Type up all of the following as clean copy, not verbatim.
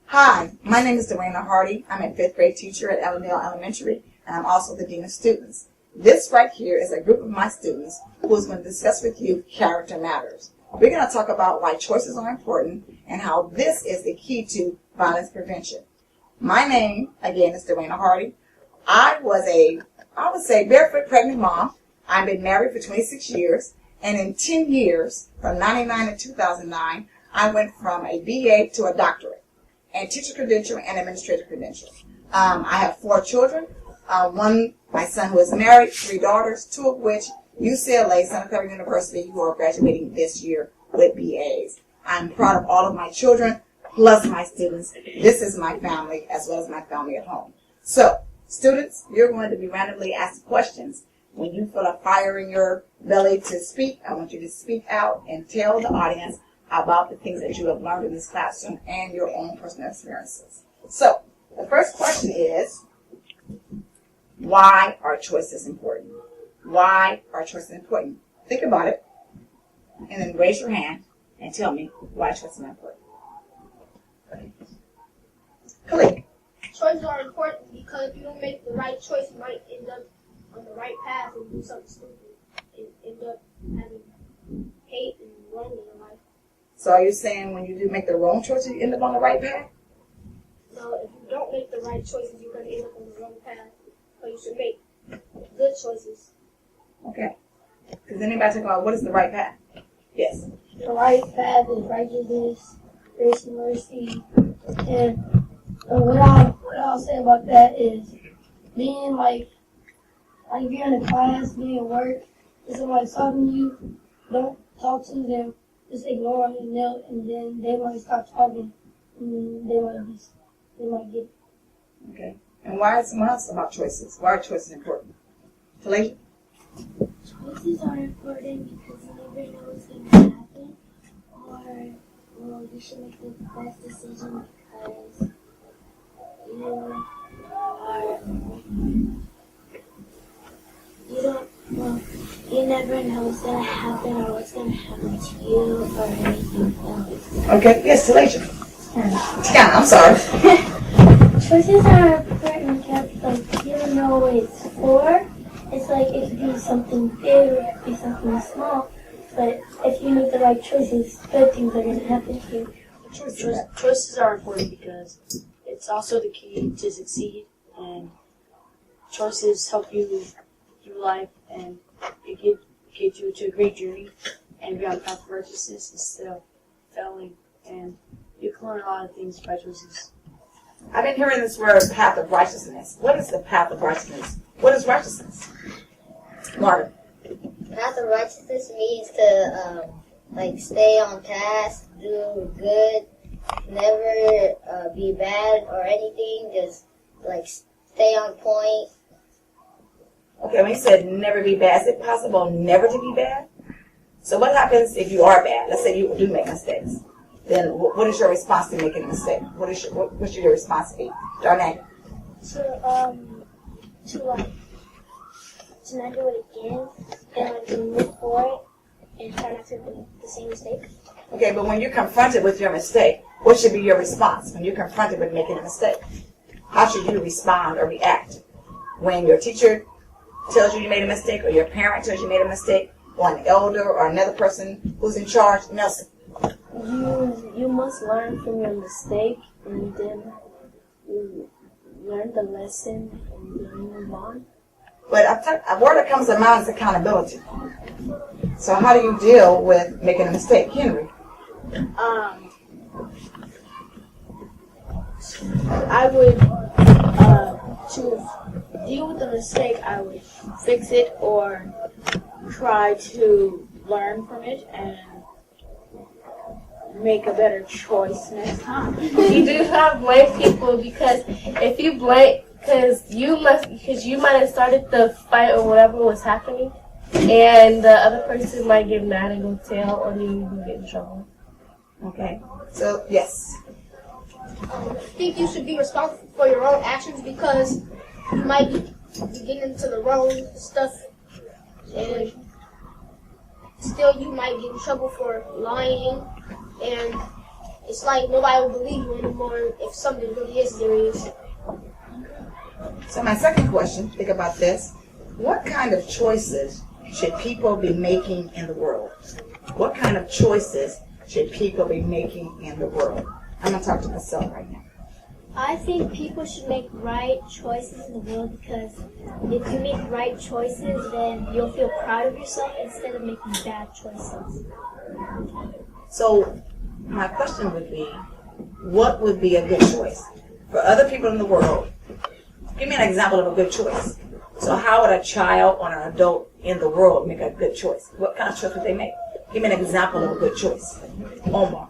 Hi, my name is Dewaina Hardee. I'm a 5th grade teacher at Allendale Elementary, and I'm also the Dean of Students. This right here is a group of my students who is going to discuss with you character matters. We're going to talk about why choices are important and how this is the key to violence prevention. My name, again, is Dewaina Hardee. I would say, barefoot pregnant mom. I've been married for 26 years, and in 10 years, from 99 to 2009, I went from a BA to a doctorate, and teacher credential and administrative credential. I have 4 children. One, my son who is married, 3 daughters, 2 of which UCLA, Santa Clara University, who are graduating this year with BAs. I'm proud of all of my children, plus my students. This is my family, as well as my family at home. So, students, you're going to be randomly asked questions. When you feel a fire in your belly to speak, I want you to speak out and tell the audience about the things that you have learned in this classroom and your own personal experiences. So, the first question is, why are choices important? Why are choices important? Think about it, and then raise your hand and tell me why choices are important. Khalid. Choices are important because if you don't make the right choice, you might end up on the right path and do something stupid and end up having hate and wrong in your life. So are you saying when you do make the wrong choices, you end up on the right path? No, if you don't make the right choices, you're going to end up on the wrong path. So you should make good choices. Okay. Does anybody talk about what is the right path? Yes. The right path is righteousness, grace, and mercy. And what I'll say about that is being like if you're in a class, being at work, if somebody's talking to you, don't talk to them. Just ignore them, and then they might stop talking, and they might get it. Okay. And why is someone else about choices? Why are choices important? Talia? Choices are important because you never know what's going to happen, or you should make the best decision because you don't you never know what's gonna happen or what's gonna happen to you or anything else. Okay, yes, Talasia. Tiana, I'm sorry. Choices are important because, like, you don't know what it's for. It's like it could be something big or it could be something small. But if you make the right choices, good things are going to happen to you. Choices are important because it's also the key to succeed, and choices help you through life, and it get you to a great journey and be on the path of righteousness instead of failing, and you can learn a lot of things by choices. I've been hearing this word, path of righteousness. What is the path of righteousness? What is righteousness? Marlene. Path of righteousness means to stay on task, do good, never be bad or anything. Just stay on point. Okay, when you said never be bad, is it possible never to be bad? So what happens if you are bad? Let's say you do make mistakes. Then what is your response to making a mistake? What should your response be? Darnay? To not do it again and to move forward and try not to do the same mistake. Okay, but when you're confronted with your mistake, what should be your response when you're confronted with making a mistake? How should you respond or react? When your teacher tells you made a mistake, or your parent tells you made a mistake, or an elder or another person who's in charge? Nelson. You must learn from your mistake, and then you learn the lesson, and then move on. But a word that comes to mind is accountability. So how do you deal with making a mistake? Henry? I would, to deal with the mistake, I would fix it or try to learn from it and make a better choice next time. You do not blame people because if you blame, because you might have started the fight or whatever was happening, and the other person might get mad and go tell, or you get in trouble. Okay. So yes. I think you should be responsible for your own actions because you might be getting into the wrong stuff, and still you might get in trouble for lying, and it's like nobody will believe you anymore if something really is serious. So my second question, think about this. What kind of choices should people be making in the world? What kind of choices should people be making in the world? I'm going to talk to myself right now. I think people should make right choices in the world because if you make right choices, then you'll feel proud of yourself instead of making bad choices. So my question would be, what would be a good choice? For other people in the world, give me an example of a good choice. So how would a child or an adult in the world make a good choice? What kind of choice would they make? Give me an example of a good choice. Omar.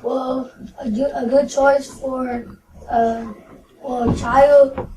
Well, a good choice for a child